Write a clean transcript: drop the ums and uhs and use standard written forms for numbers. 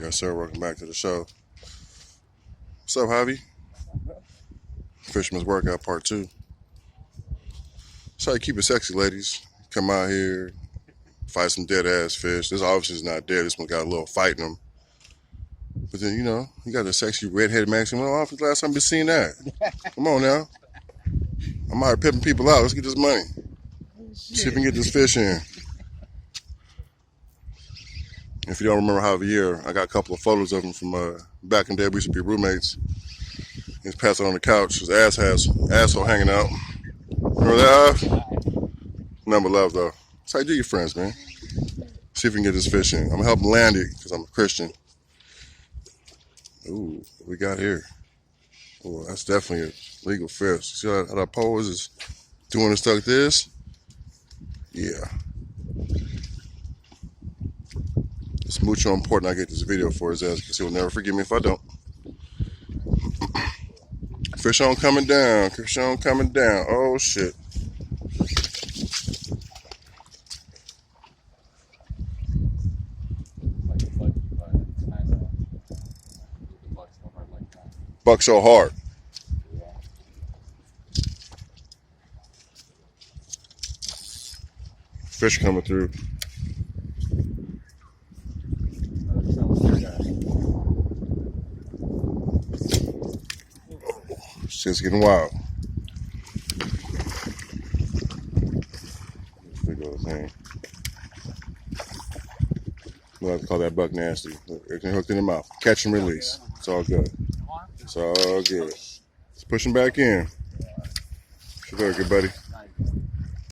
Yes, sir. Welcome back to the show. What's up, Javi? Fisherman's Workout Part 2. That's how you keep it sexy, ladies. Come out here, fight some dead-ass fish. This obviously is not dead. This one got a little fight in them. But then, you know, you got the sexy red-headed Mexican. When was the last time you seen that? Come on now. I'm out here pimping people out. Let's get this money. See if we can get this fish in. If you don't remember Javier, I got a couple of photos of him from back in the day. We used to be roommates. He's passing on the couch. His asshole hanging out. Remember that, Jav? Number love, though. That's how you do your friends, man. See if we can get this fish in. I'm going to help him land it because I'm a Christian. Ooh, what we got here? Oh, that's definitely a legal fish. See how that pole is doing it stuck like this? Yeah. It's mucho important I get this video for his ass because he'll never forgive me if I don't. Fish on coming down. Fish on coming down. Oh, shit. Buck so hard. Fish coming through. Shit's getting wild. Big old thing. We'll have to call that buck nasty. Everything hooked in the mouth. Catch and release. It's all good. It's all good. It's pushing back in. It's very good, buddy.